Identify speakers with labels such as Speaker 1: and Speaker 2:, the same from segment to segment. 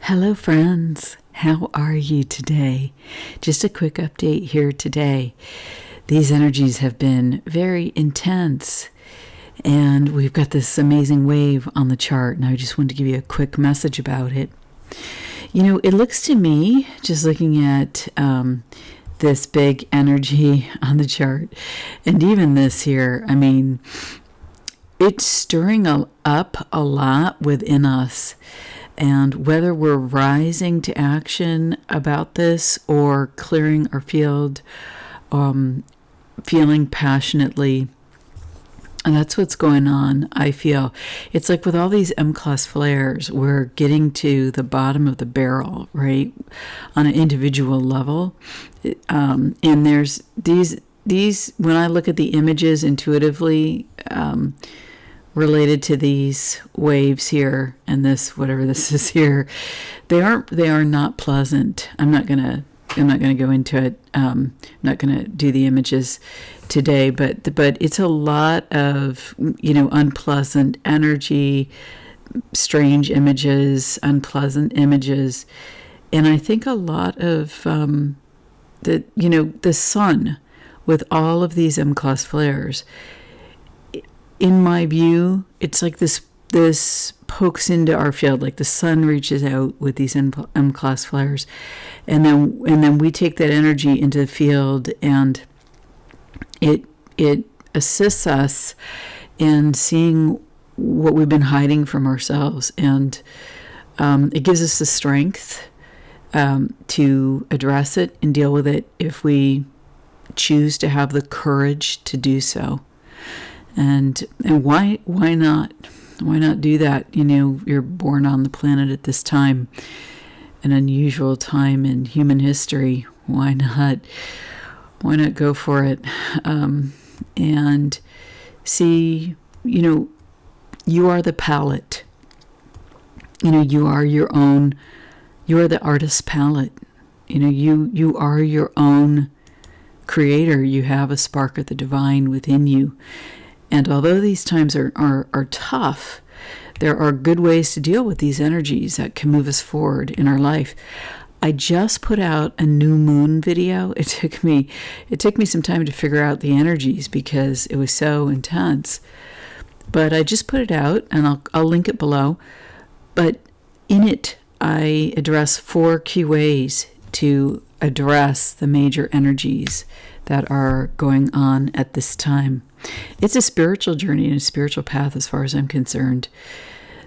Speaker 1: Hello, friends. How are you today? Just a quick update here today. These energies have been very intense, and we've got this amazing wave on the chart, and I just wanted to give you a quick message about it. You know, it looks to me, just looking at this big energy on the chart, and even this here, I mean, it's stirring up a lot within us. And whether we're rising to action about this or clearing our field, feeling passionately, and that's what's going on, I feel. It's like with all these M-class flares, we're getting to the bottom of the barrel, right, on an individual level. And there's these, when I look at the images intuitively, related to these waves here and this, whatever this is here, they are not pleasant. I'm not gonna go into it. I'm not gonna do the images today, but it's a lot of, unpleasant energy, strange images, unpleasant images, and I think a lot of the sun with all of these M-class flares. In my view, it's like this pokes into our field, like the sun reaches out with these M-class flares, and then we take that energy into the field, and it assists us in seeing what we've been hiding from ourselves, and it gives us the strength to address it and deal with it if we choose to have the courage to do so. And why not? Why not do that? You're born on the planet at this time, an unusual time in human history. Why not? Why not go for it? And see, you are the palette. You are your own. You are the artist's palette. You are your own creator. You have a spark of the divine within you. And although these times are tough, there are good ways to deal with these energies that can move us forward in our life. I just put out a new moon video. It took me some time to figure out the energies because it was so intense. But I just put it out, and I'll link it below. But in it, I address 4 key ways to address the major energies that are going on at this time. It's a spiritual journey and a spiritual path as far as I'm concerned.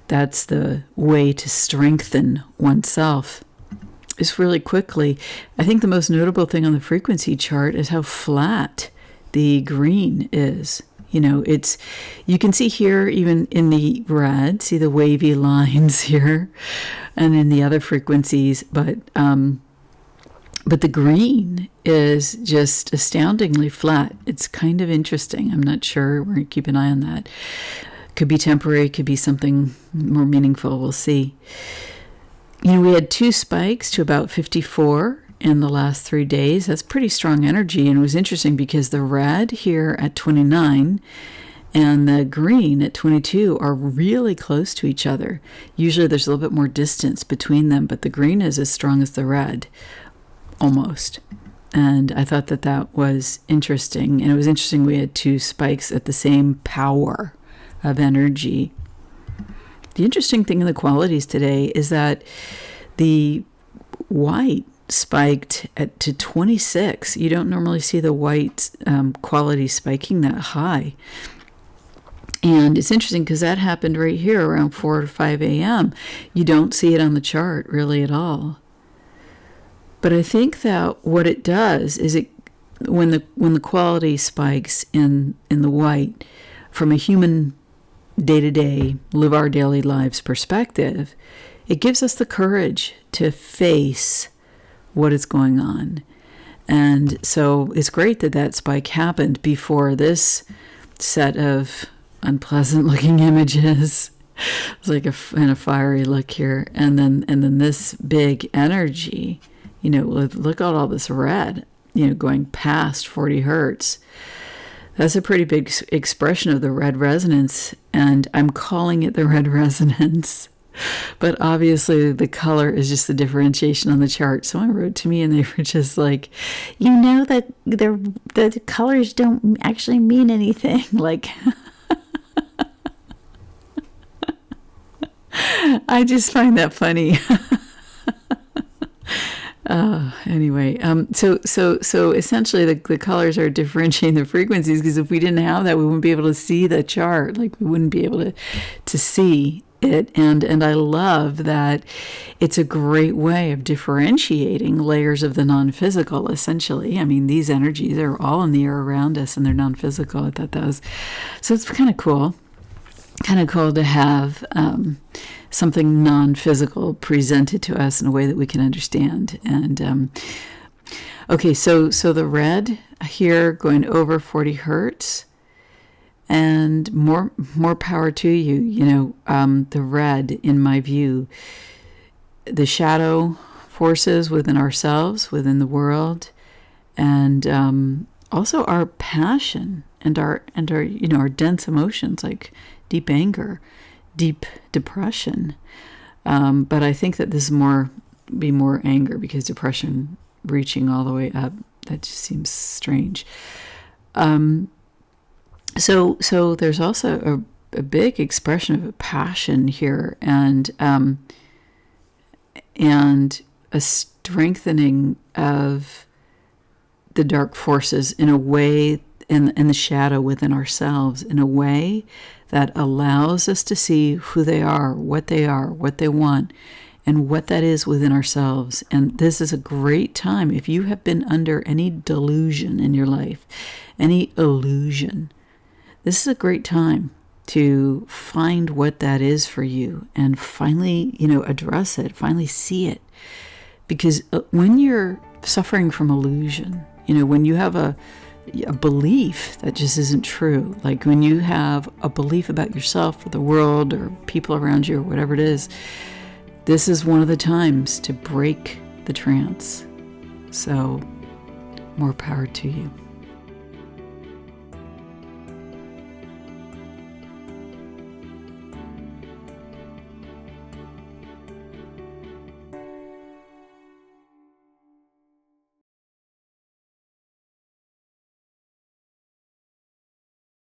Speaker 1: That's the way to strengthen oneself. Just really quickly, I think the most notable thing on the frequency chart is how flat the green is. You can see here, even in the red, see the wavy lines here, and in the other frequencies, but the green is just astoundingly flat. It's kind of interesting. I'm not sure. We're going to keep an eye on that. Could be temporary. Could be something more meaningful. We'll see. We had 2 spikes to about 54 in the last 3 days. That's pretty strong energy. And it was interesting because the red here at 29 and the green at 22 are really close to each other. Usually there's a little bit more distance between them, but the green is as strong as the red. Almost. And I thought that was interesting. And it was interesting we had 2 spikes at the same power of energy. The interesting thing in the qualities today is that the white spiked to 26. You don't normally see the white quality spiking that high. And it's interesting because that happened right here around 4 to 5 a.m. You don't see it on the chart really at all. But I think that what it does is when the quality spikes in the white, from a human day-to-day, live our daily lives perspective, it gives us the courage to face what is going on. And so it's great that spike happened before this set of unpleasant-looking images. It's like in a fiery look here, and then this big energy. Look at all this red, going past 40 hertz. That's a pretty big expression of the red resonance, and I'm calling it the red resonance. But obviously the color is just the differentiation on the chart. Someone wrote to me and they were just like, that the colors don't actually mean anything. Like, I just find that funny. Anyway, so essentially the colors are differentiating the frequencies, because if we didn't have that, we wouldn't be able to see the chart. Like, we wouldn't be able to see it. And I love that it's a great way of differentiating layers of the non-physical, essentially. I mean, these energies are all in the air around us and they're non-physical. I thought that was, so it's kind of cool. Kind of cool to have something non-physical presented to us in a way that we can understand. And okay, so the red here going over 40 hertz, and more power to you. The red, in my view, the shadow forces within ourselves, within the world, and also our passion and our our dense emotions, like deep anger, deep depression. But I think that this be more anger, because depression reaching all the way up, that just seems strange. So there's also a big expression of passion here, and a strengthening of the dark forces in a way, and the shadow within ourselves, in a way that allows us to see who they are, what they want, and what that is within ourselves. And this is a great time, if you have been under any delusion in your life, any illusion, this is a great time to find what that is for you, and finally, address it, finally see it. Because when you're suffering from illusion, when you have a belief that just isn't true, like when you have a belief about yourself or the world or people around you or whatever it is, this is one of the times to break the trance. So, more power to you.